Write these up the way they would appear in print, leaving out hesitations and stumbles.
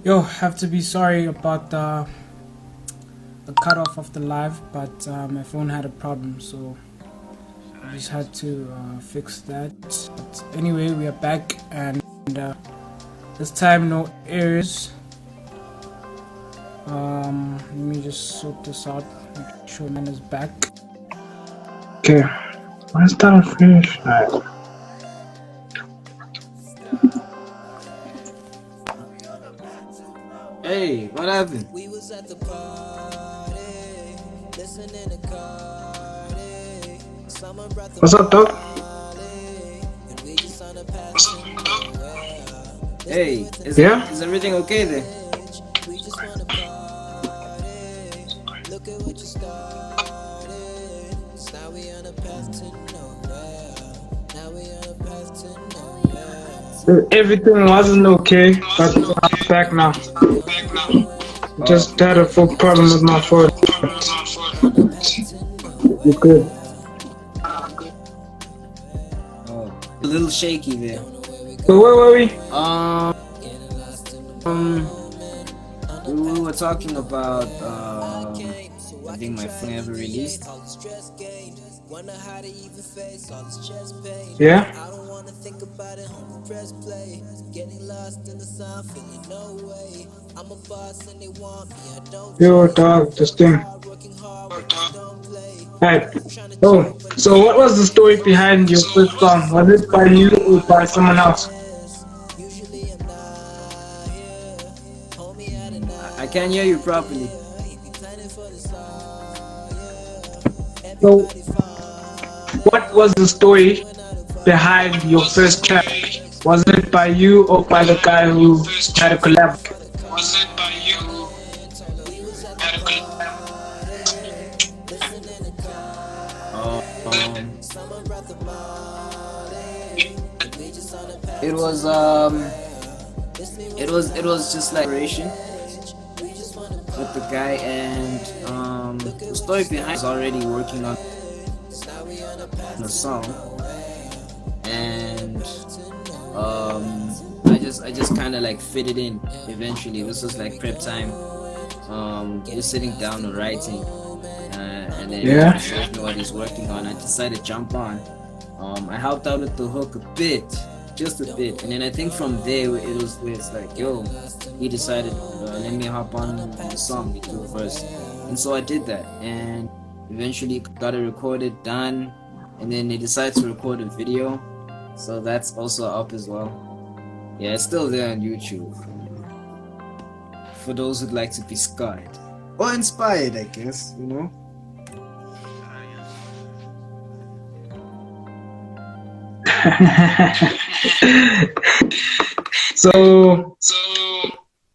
Yo, have to be sorry about the cutoff of the live, but my phone had a problem, so I just had to fix that. But anyway, we are back, and this time no errors. Let me just sort this out. Make sure mine is back. Okay, let's start finish. Alright. Hey, what happened? We was at the party, listening to Cardi. Someone brought the What's up, dog? Molly, and we just on a path to nowhere. Hey, Yeah? is everything okay there? We just wanna party. Look at what you started. So now we on a path to nowhere. Now we on a path to nowhere. Everything wasn't okay, but I'm back now. Just had a full problem with my phone. You good? Oh, a little shaky there. So where were we? We were talking about I think my phone ever released. Yeah? I don't wanna think about it, home press play. Getting lost in the sun, feeling no way. I'm a boss and they want me, I don't Yo, dog, this thing. working hard, workers don't play. Right. Oh, so what was the story behind your first song? Was it by you or by someone else? Usually I'm not here. Hold me out and I can't hear you properly. planning for the star, yeah. So, what was the story behind your first track? Was it by you or by the guy who had a collab? Was it by you? It was it was just like operation with the guy, and the story behind was already working on the song, and I just kind of like fit it in eventually. This was like prep time, just sitting down and writing, and then Yeah. he showed me what he's working on. I decided to jump on. I helped out with the hook a bit, just a bit, and then I think from there it's like, yo, he decided, let me hop on the song, do it first, and so I did that, and eventually got it recorded, done, and then they decided to record a video, so that's also up as well. Yeah, it's still there on YouTube for those who'd like to be scarred or inspired, I guess, you know. So,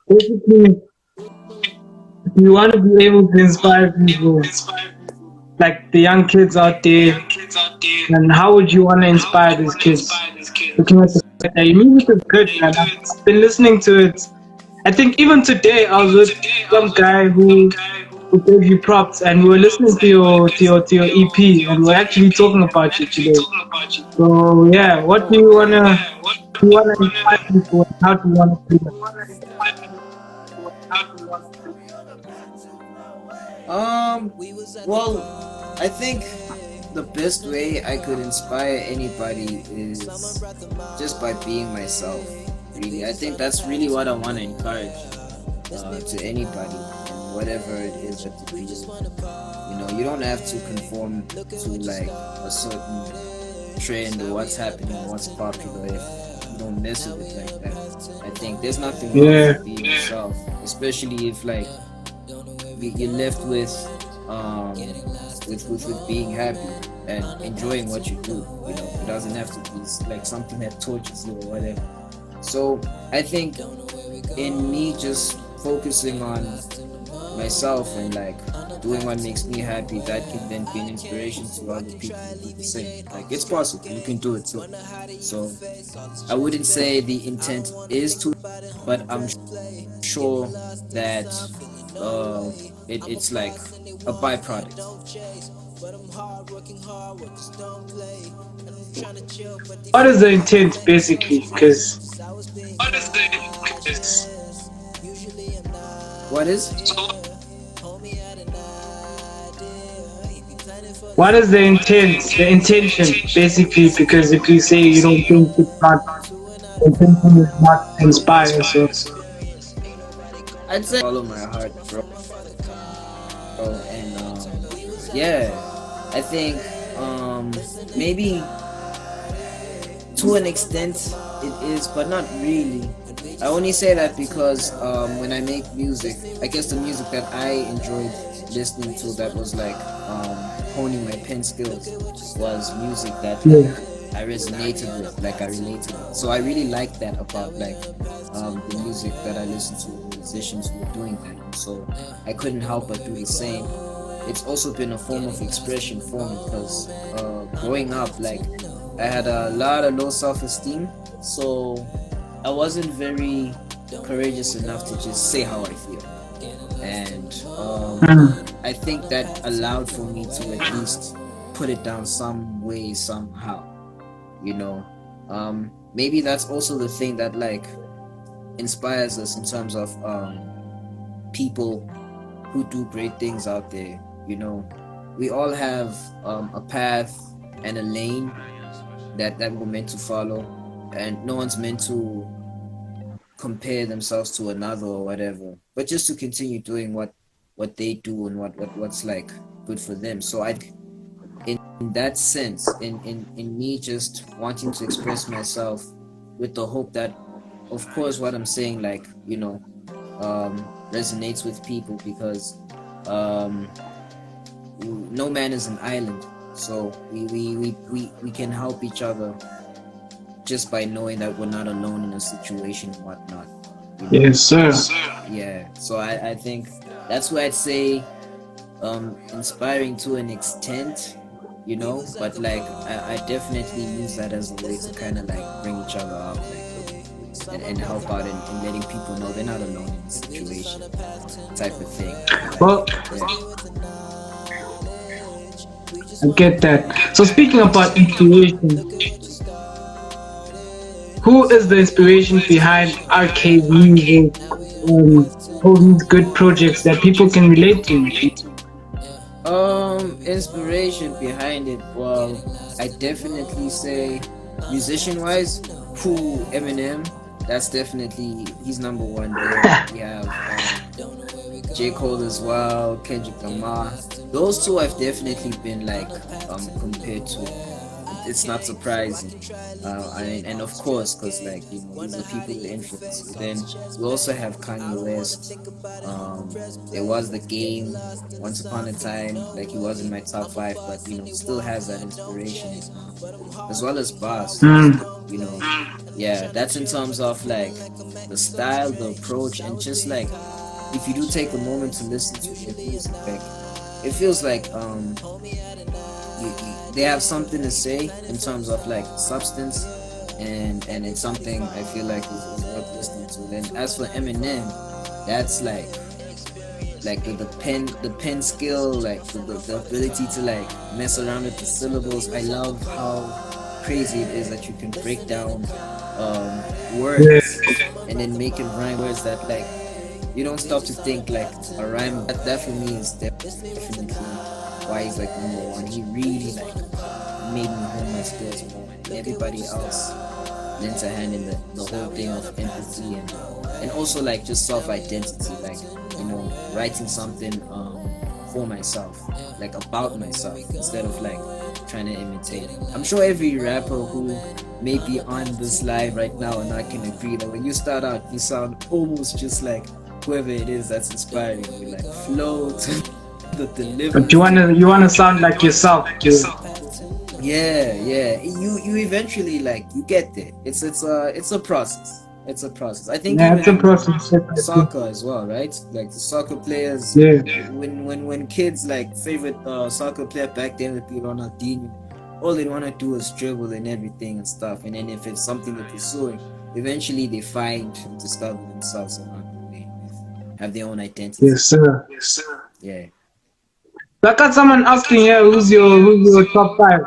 basically, if you want to be able to inspire people, like the young kids out there, and how would you want to inspire these kids? Looking at the fact that your music is good, man. I've been listening to it. I think even today I was with some guy who gave you props, and we were listening to your EP, and we're actually talking about you today. So yeah, what do you wanna inspire people, and how do you wanna do that? Well, I think the best way I could inspire anybody is just by being myself. Really, I think that's really what I want to encourage to anybody, and whatever it is that you do. You know, you don't have to conform to like a certain trend or what's happening, what's popular. If you don't mess with it like that, I think there's nothing wrong with being yourself, especially if like you're left with being happy and enjoying what you do. You know, it doesn't have to be like something that tortures you or whatever. So I think in me just focusing on myself and like doing what makes me happy, that can then be an inspiration to other people to do the same. Like, it's possible, you can do it too. So I wouldn't say the intent is to, but I'm sure that it's like a byproduct. What is the intent basically? Because What is? What is the intent, the intention, basically? Because if you say you don't think it's not, the intention is not to inspire, so I'd say follow my heart, bro. And yeah, I think maybe to an extent it is, but not really. I only say that because when I make music, I guess the music that I enjoyed listening to that was like honing my pen skills was music that like yeah. I resonated with, like I related with. So I really like that about like the music that I listen to, the musicians who are doing that. And so I couldn't help but do the same. It's also been a form of expression for me because growing up, like I had a lot of low self-esteem, so I wasn't very courageous enough to just say how I feel. And Mm. I think that allowed for me to at least put it down some way, somehow, you know. Maybe that's also the thing that like inspires us in terms of people who do great things out there, you know. We all have a path and a lane that we're meant to follow, and no one's meant to compare themselves to another or whatever, but just to continue doing what they do and what's like good for them. So I in that sense, in me just wanting to express myself with the hope that of course what I'm saying like, you know, resonates with people because um no man is an island. So we can help each other just by knowing that we're not alone in a situation and whatnot, you know. Yes, sir. Yeah, so I think that's why I'd say inspiring to an extent, you know, but like I definitely use that as a way to kind of like bring each other up, like and help out in letting people know they're not alone in the situation type of thing. Like Well, yeah. I get that. So speaking about inspiration, who is the inspiration behind arcade music, all these good projects that people can relate to? Inspiration behind it. Well, I definitely say musician wise, who Eminem. That's definitely he's number one there. We have J Cole as well, Kendrick Lamar. Those two I've definitely been like compared to. It's not surprising, and of course, because like you know these are people with influence. But then we also have Kanye West. There was the game once upon a time, like he was in my top five, but you know still has that inspiration, as well as Boss. Mm. You know, yeah, that's in terms of like the style, the approach, and just like if you do take a moment to listen to their music, like it feels like they have something to say in terms of like substance, and it's something I feel like is worth listening to. Then as for Eminem, that's like the pen skill, like the ability to like mess around with the syllables. I love how crazy it is that you can break down Yeah. words and then make it rhyme words that like you don't stop to think like a rhyme. That for me is definitely why he's like number one. He really like made me hone my skills more, and everybody else lends a hand in the whole thing of empathy and also like just self identity, like you know writing something for myself, like about myself instead of like trying to imitate. I'm sure every rapper who may be on this live right now and I can agree that when you start out you sound almost just like whoever it is that's inspiring you, like flow to the But delivery. you wanna sound like yourself. Yeah. You eventually like you get there. It's a process. It's a process. I think Yeah, even it's a in process. soccer as well, right? Like the soccer players, Yeah. when kids like favorite soccer player back then would be Ronaldinho. All they wanna do is dribble and everything and stuff. And then if it's something they're pursuing, eventually they find and discover themselves along the way, have their own identity. Yes, sir. Yeah. So I got someone asking here, who's your top five?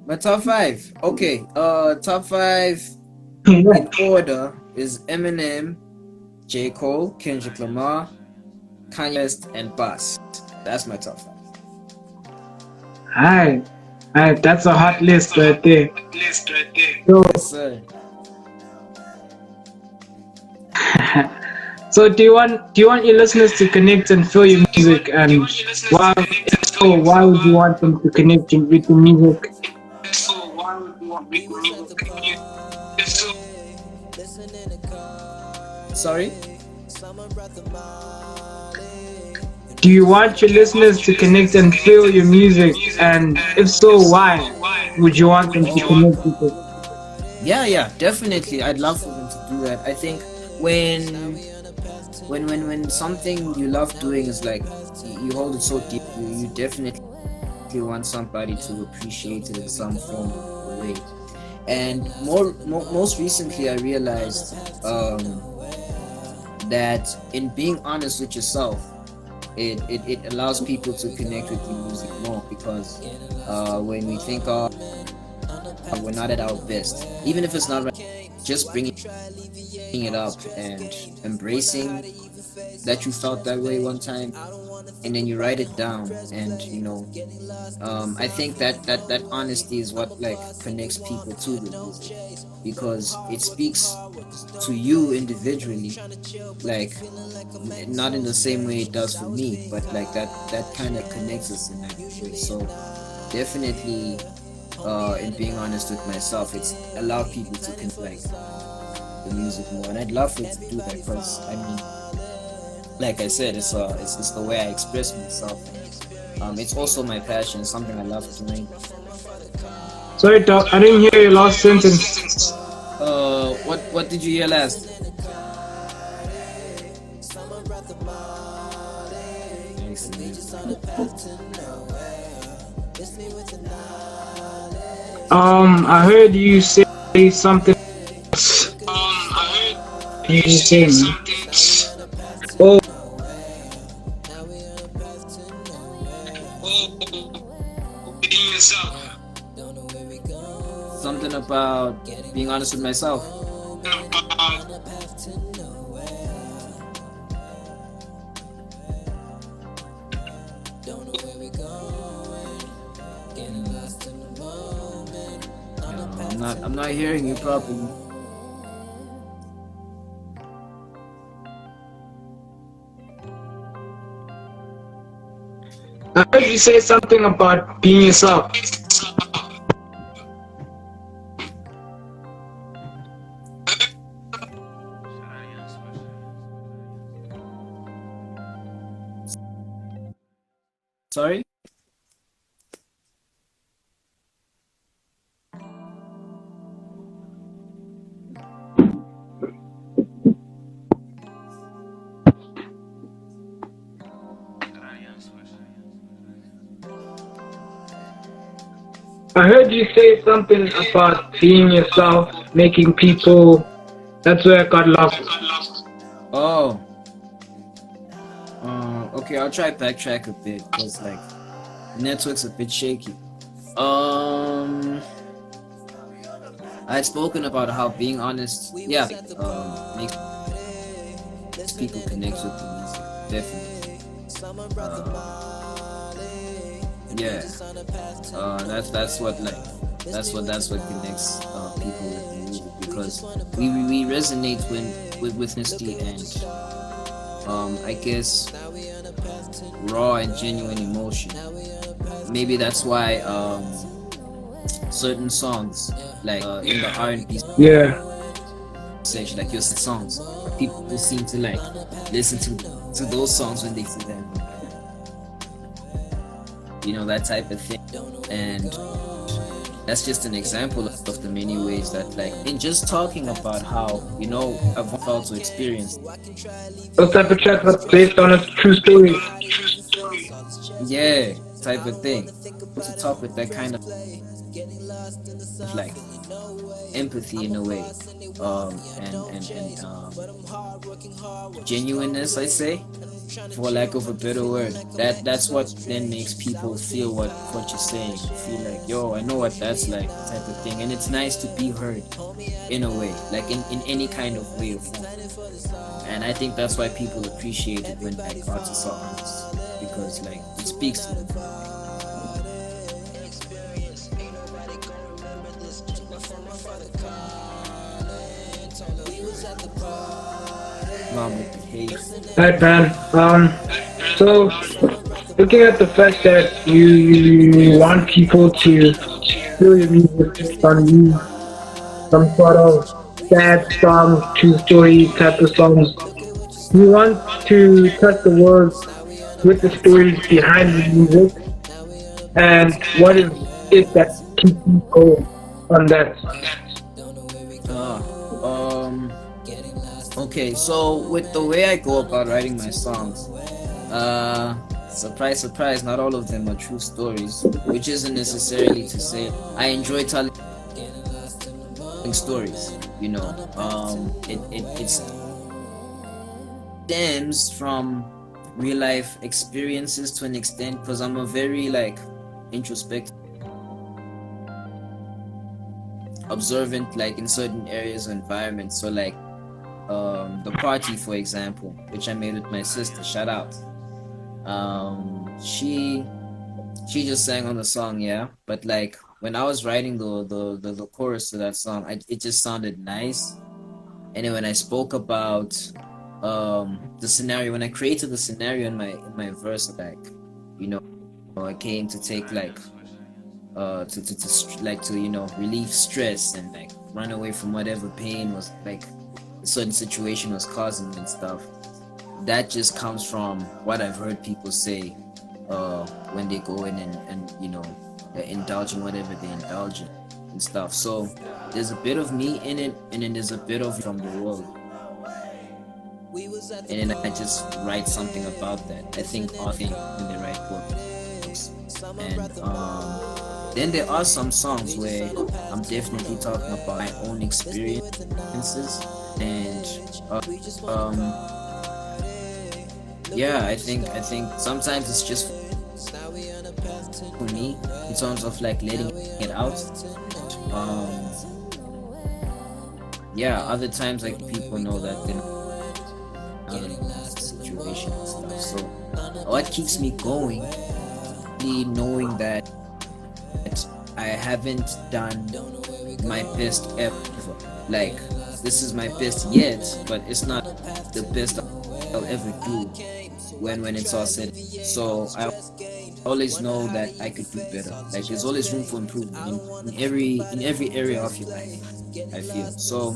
My top five. Okay. Top five Yeah. in order is Eminem, J. Cole, Kendrick Lamar, Kanye West, and Bass. That's my top five. Alright, alright, that's a hot list right there. So, Yes, sir. so do you want your listeners to connect and feel your music, and why? If so, why would you want them to connect with your music? We was at the party, listening to Sorry. Cardi. Summer brought the Molly. Do you want your listeners to connect and feel your music, and if so, why would you want them to connect with it? Yeah, yeah, definitely. I'd love for them to do that. I think when when something you love doing is like you hold it so deep, you definitely want somebody to appreciate it in some form or way. And most recently, I realized that in being honest with yourself, it allows people to connect with your music more because when we think we're not at our best, even if it's not right, just bringing it up and embracing that you felt that way one time, and then you write it down, and I think that honesty is what like connects people to the music because it speaks to you individually, like not in the same way it does for me, but like that kind of connects us in that way. So definitely in being honest with myself, it's allowed people to connect like the music more, and I'd love for it to do that because I mean, like I said, it's the way I express myself. It's also my passion, something I love doing. Sorry, Doc, I didn't hear your last sentence. What did you hear last? Excellent. I heard you say something. You were saying, oh, Something about being honest with myself. I'm not hearing you properly. I heard you say something about being yourself. Sorry. I heard you say something about being yourself, making people. That's where I got lost. Oh. Okay, I'll try backtrack a bit because like network's a bit shaky. I had spoken about how being honest, yeah, makes people connect with the music, definitely. Yeah, that's what like that's what connects people with the music because we resonate with honesty and I guess raw and genuine emotion. Maybe that's why certain songs like in the R&B Yeah. section, like your songs, people seem to like listen to those songs when they see them, that type of thing. And that's just an example of the many ways that like in just talking about how I've felt to experience, Those type of tracks are based on a true story. yeah, type of thing, to talk with that kind of like empathy in a way, and genuineness, I say. for lack of a better word. That's what then makes people feel what you're saying. Feel like, yo, I know what that's like, type of thing. And it's nice to be heard in a way, like in any kind of way or form. And I think that's why people appreciate it when like artists are honest, because like it speaks to them. Mom with the hate. Right, man. So looking at the fact that you want people to feel your music on you, some sort of sad songs, true story type of songs. You want to touch the world with the stories behind the music, and what is it that keeps you going on that? Ah, um, okay, so with the way I go about writing my songs, uh, surprise, surprise, not all of them are true stories, which isn't necessarily to say I enjoy telling stories, you know. It stems from real life experiences to an extent, because I'm a very like introspective, observant, like in certain areas or environments. So like the party, for example, which I made with my sister, shout out. She just sang on the song, yeah, but like when I was writing the chorus to that song, it just sounded nice. And then when I spoke about the scenario, when I created the scenario in my verse, like, you know, I came to take like like to, you know, relieve stress and like run away from whatever pain was like a certain situation was causing and stuff. That just comes from what I've heard people say when they go in and you know, indulge in whatever they indulge in and stuff. So there's a bit of me in it, and then there's a bit of from the world, and then I just write something about that. I think authors when they write books, and then there are some songs where I'm definitely talking about my own experiences, and um, yeah, I think sometimes it's just for me in terms of like letting it out. Um, yeah, other times like people know that they're not in a situation and stuff. So what keeps me going, really knowing that I haven't done my best ever. Like this is my best yet, but it's not the best I'll ever do when it's all said. So I always know that I could do better. Like there's always room for improvement in every area of your life, I feel. So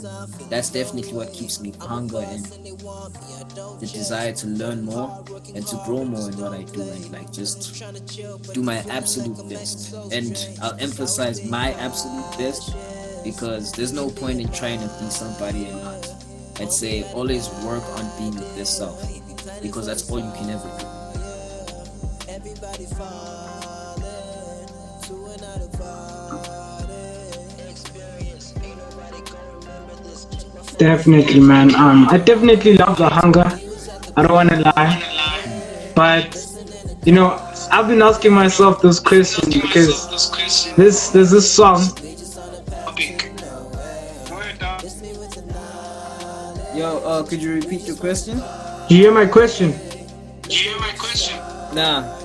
that's definitely what keeps me hunger and the desire to learn more and to grow more in what I do, and like just do my absolute best. And I'll emphasize my absolute best, because there's no point in trying to be somebody and not. I'd say always work on being your best self, because that's all you can ever do. Definitely, man. I definitely love the hunger. I don't want to lie, but you know, I've been asking myself those questions because there's this song. Yo, could you repeat your question? Do you hear my question? Nah.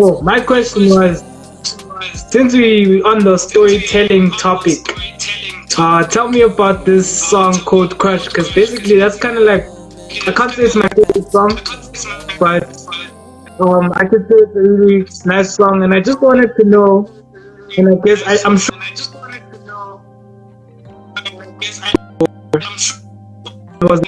Oh, my question was, since we on the storytelling topic, tell me about this song called Crush, because basically that's kind of like, I can't say it's my favorite song, but I could say it's a really nice song, and I just wanted to know, and I guess I'm sure it was.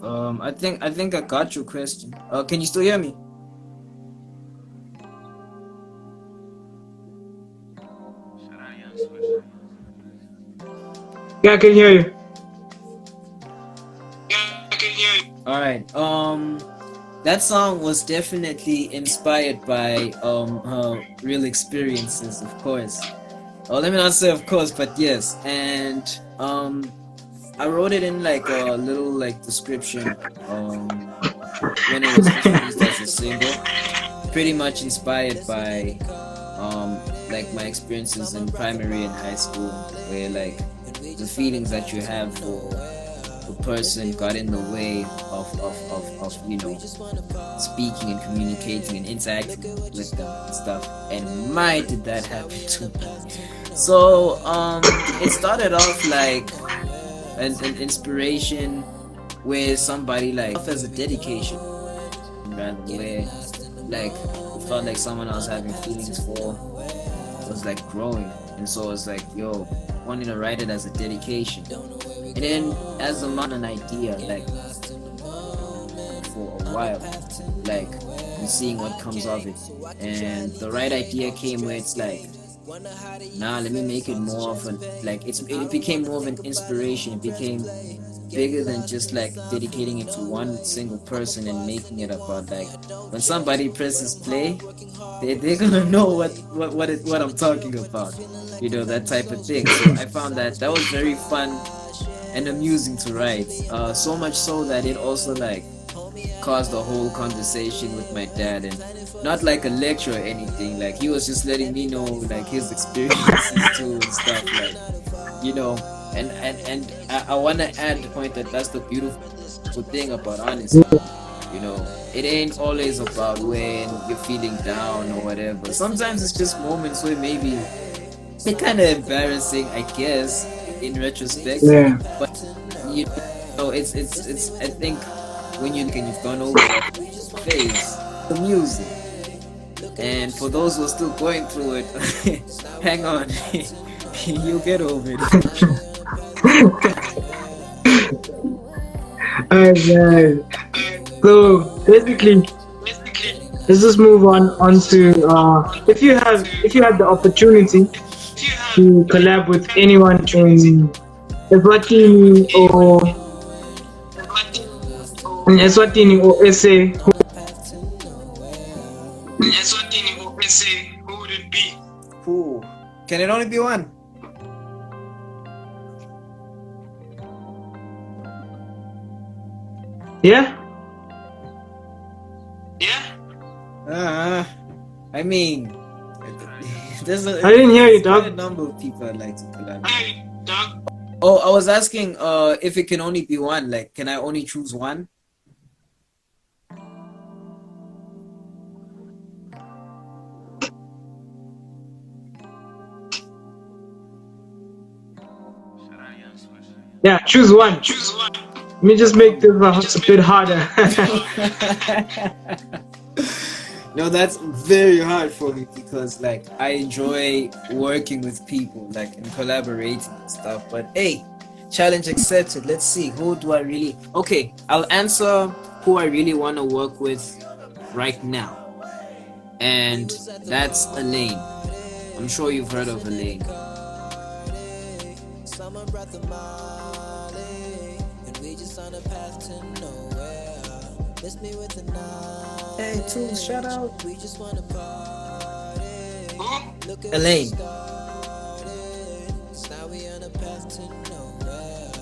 I think I got your question. Can you still hear me? Yeah, I can hear you. All right. That song was definitely inspired by real experiences, of course. Oh, let me not say of course, but yes. And I wrote it in like a little like description when it was just released as a single. Pretty much inspired by like my experiences in primary and high school, where like the feelings that you have for the person got in the way of speaking and communicating and interacting with them and stuff. And my did that happen to me. So it started off like an inspiration where somebody like as a dedication rather, where like it felt like someone I was having feelings for was like growing, and so it's like, yo, wanting to write it as a dedication. And then as a man, an idea like for a while, like and seeing what comes of it. And the right idea came where it's like, nah, let me make it more of an like it became more of an inspiration. It became bigger than just like dedicating it to one single person and making it about like when somebody presses play, they're gonna know what I'm talking about, that type of thing. So I found that that was very fun and amusing to write, so much so that it also like caused a whole conversation with my dad, and not like a lecture or anything. Like he was just letting me know like his experiences too and stuff, like you know. And I want to add the point that that's the beautiful thing about honesty. It ain't always about when you're feeling down or whatever. Sometimes it's just moments where maybe they're kind of embarrassing, I guess, in retrospect. Yeah. But you it's I think when you look and you've gone over that phase, the music. And for those who are still going through it, hang on, you'll get over it. Alright. So basically, let's just move on to if you had the opportunity to collab with anyone in Eswatini or SA. Who? Can it only be one? Yeah. Uh, I mean, I didn't hear you, quite a dog. number of people I'd like to collaborate. Oh, I was asking if it can only be one. Like, can I only choose one? Yeah, choose one. Let me just make this a bit harder. No, that's very hard for me because like I enjoy working with people, like and collaborating and stuff. But hey, challenge accepted. Let's see, who do I really? Okay, I'll answer who I really want to work with right now, and that's Elaine. I'm sure you've heard of Elaine. Summer breath of Molly, and we just on a path to nowhere. Miss me with the night. Hey, Tools, shout out. We just wanna party. Look at Elaine. now we on a path to nowhere.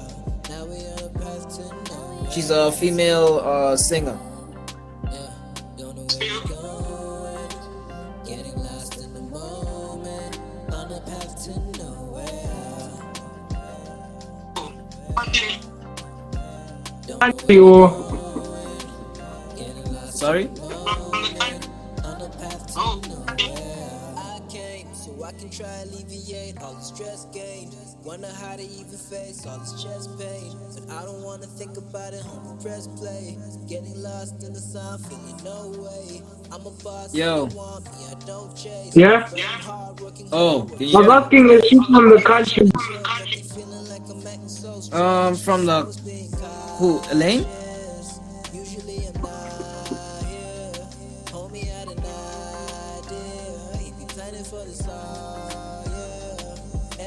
Now we on a path to nowhere. She's a female singer. Don't know where we're going. Getting lost in the moment. On a path to nowhere. Or Sorry. On a path to nowhere. I came so I can try alleviate all the stress gained. Wonder how to even face all this chest pain. But I don't wanna think about it, homie, press play. Getting lost in the sun, feeling no way. I'm a boss, Yo. you want me, I don't chase. yeah, But I'm hard working Oh, hard, can I you was hear me? asking if she's from the country. feeling like I'm acting so strong. From the who? Elaine?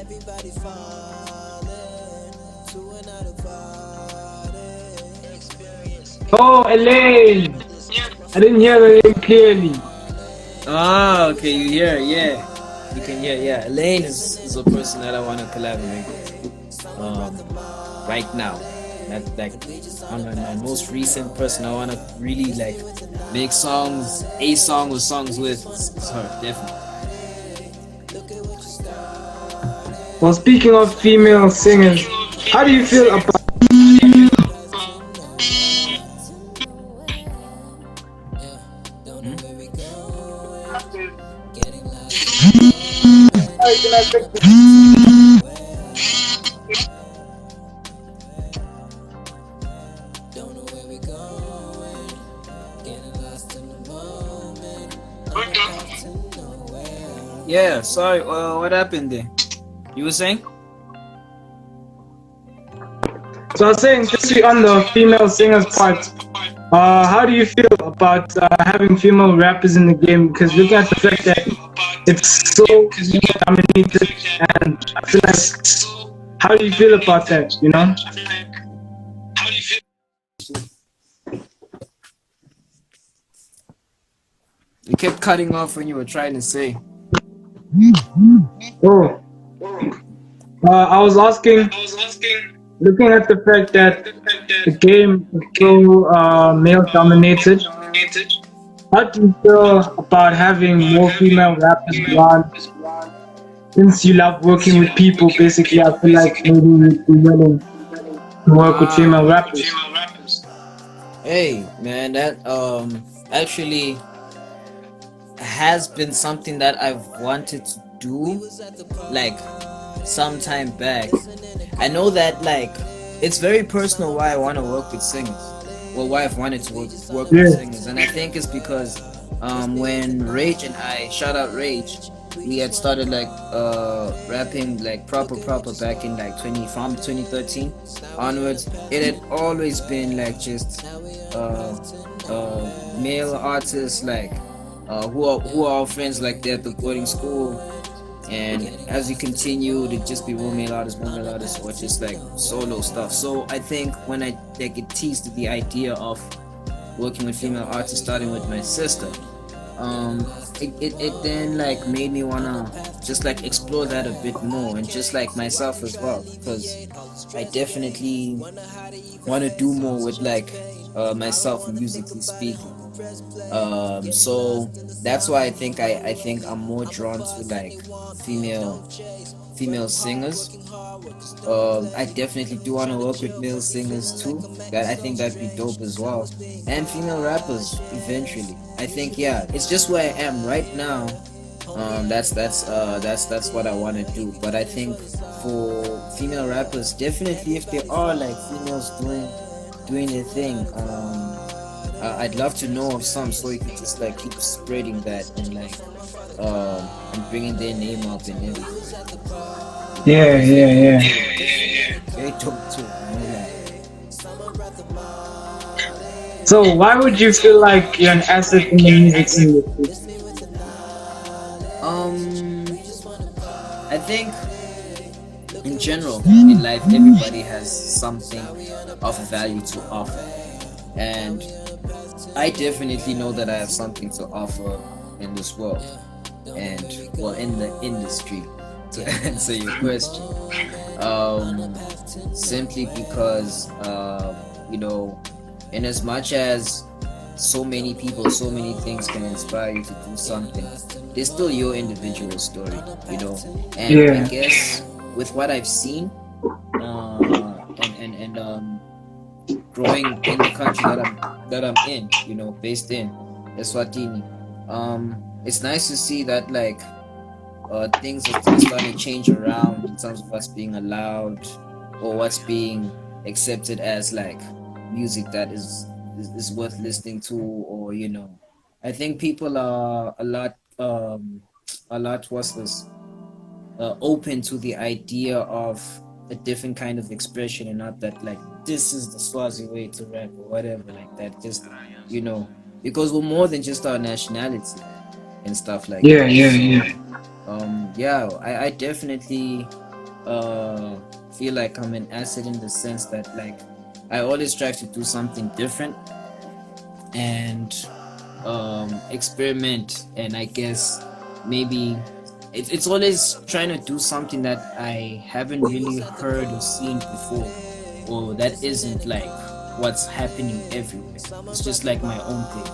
Everybody falling to another party. Oh, Elaine! I didn't hear the name clearly. Ah, okay, you hear, yeah. You can hear, yeah. Elaine is a person that I want to collaborate with. Right now. That like on my most recent person I want to really like make songs, a song or songs with. It's her, definitely. Well, speaking of female singers, how do you feel about Hmm? Yeah, sorry. What happened there? You were saying? So I was saying, since we're on the female singers part, how do you feel about having female rappers in the game? Because looking at the fact that it's so male dominated, and I feel like, how do you feel about that? You know? You kept cutting off when you were trying to say. Oh, I was asking, looking at the fact that the game is so male dominated, how do you feel about having more female rappers around? Since you love working with people, basically, I feel like maybe you'd be willing to work with female Ah, rappers. hey man, that actually has been something that I've wanted to do like some time back. I know that like it's very personal why I want to work with singers. Well, why I've wanted to work with Yeah, singers, and I think it's because when Rage and I, shout out Rage, we had started like rapping like proper back in like 20 from 2013 onwards. It had always been like just uh male artists like who are our friends like they're at the boarding school, and as we continue to just be more male artists, or just like solo stuff. So I think when I like it teased the idea of working with female artists, starting with my sister, um, it then like made me wanna just like explore that a bit more, and just like myself as well, because I definitely want to do more with like myself musically speaking. So that's why I think I'm more drawn to like female female singers. I definitely do want to work with male singers too. That I think that'd be dope as well, and female rappers eventually. I think yeah, it's just where I am right now. That's what I want to do. But I think for female rappers, definitely if there are like females doing their thing, I'd love to know of some, so you can just like keep spreading that, and like and bringing their name up and everything. yeah, yeah, yeah. Very dope too. You know, like, So why would you feel like you're an asset in the music industry? um, I think in general in life everybody has something of value to offer, and I definitely know that I have something to offer in this world, and well, in the industry, to answer your question. um Simply because you know, in as much as so many people, so many things can inspire you to do something, there's still your individual story, you know. And I Yeah, guess with what I've seen, and growing in the country that I'm in, you know, based in Eswatini, it's nice to see that like things are starting to change around in terms of what's being allowed, or what's being accepted as like music that is worth listening to, or you know, I think people are a lot what's this open to the idea of a different kind of expression, and not that like this is the Swazi way to rap or whatever like that, just you know, because we're more than just our nationality and stuff like yeah, that. yeah, So yeah. yeah, I definitely feel like I'm an asset in the sense that like I always try to do something different and experiment, and I guess maybe it's always trying to do something that I haven't really heard or seen before, or that isn't like what's happening everywhere. It's just like my own thing.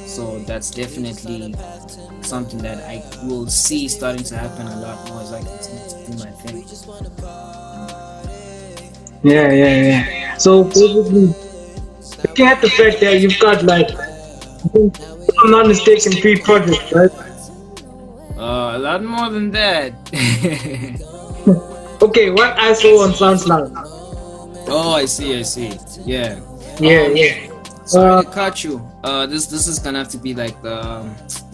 So that's definitely something that I will see starting to happen a lot more as I continue to do my thing. Yeah, yeah, yeah. So basically, looking at the fact that you've got like, I think, if I'm not mistaken, 3 projects, right? A lot more than that. Okay, what I saw on SoundCloud. Oh, I see, I see. Yeah. Yeah, Um, yeah. sorry Uh, to cut you. This is gonna have to be like the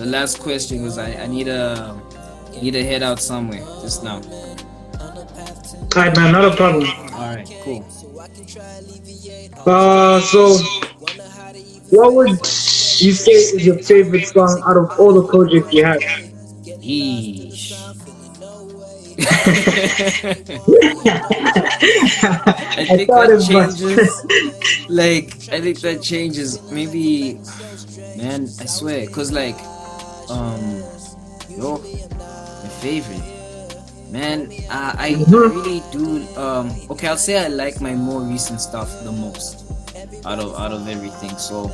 last question because I need to head out somewhere just now. alright, man, not a problem. All right, cool. So what would you say is your favorite song out of all the projects you have? Eesh. I I think thought that as much. changes. Like I think that changes. Maybe, man. I swear, cause like, um, yo, my favorite. Man, I Mhm. really do. Okay, I'll say I like my more recent stuff the most out of everything. So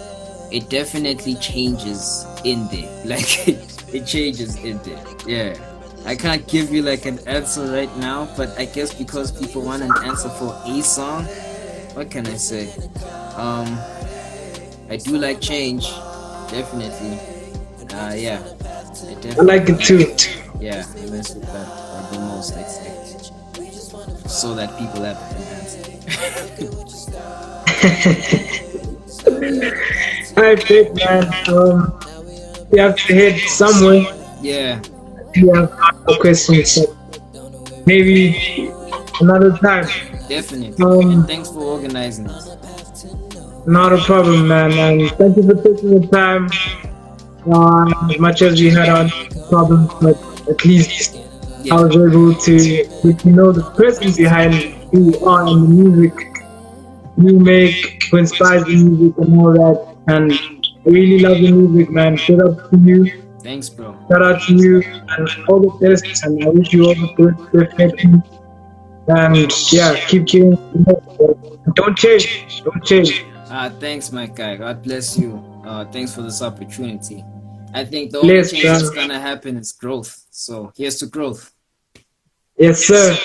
it definitely changes in there. Like it changes in there. Yeah, I can't give you like an answer right now, but I guess because people want an answer for a song, what can I say? Um, I do like change, definitely. Yeah, I I like it definitely. too. Yeah, I mess with that the most, I'd say, so that people have an answer. Alright, Faith, man. We have to head somewhere. Yeah, We have other questions, but maybe another time. definitely. And Um, thanks for organizing this. Not a problem, man. And thank you for taking the time. As much as we had our problems, but at least I Yeah, was able to get to know the person behind who you are and the music you make, who inspires the music and all that. And I really love the music, man. Shout out to you. thanks, bro. Shout out to you and all the best. And I wish you all the best, definitely. And yeah, keep doing. Don't change. Don't change. Thanks, my guy. God bless you. Thanks for this opportunity. I think the only Bless, change man. that's gonna happen is growth. So here's to growth. Yes, sir.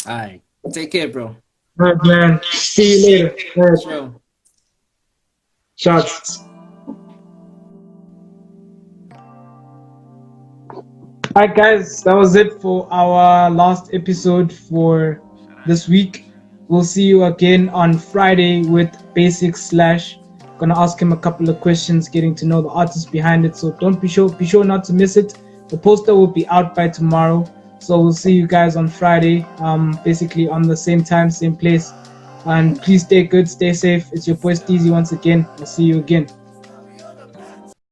Alright, take care, bro. All right, man. See you later. All right. Sure. Shots. Alright, guys, that was it for our last episode for this week. We'll see you again on Friday with Basics Slash. Gonna ask him a couple of questions, getting to know the artist behind it. So don't be sure not to miss it. The poster will be out by tomorrow. So we'll see you guys on Friday. Basically on the same time, same place. And please stay good, stay safe. It's your boy Steezy once again. I'll see you again.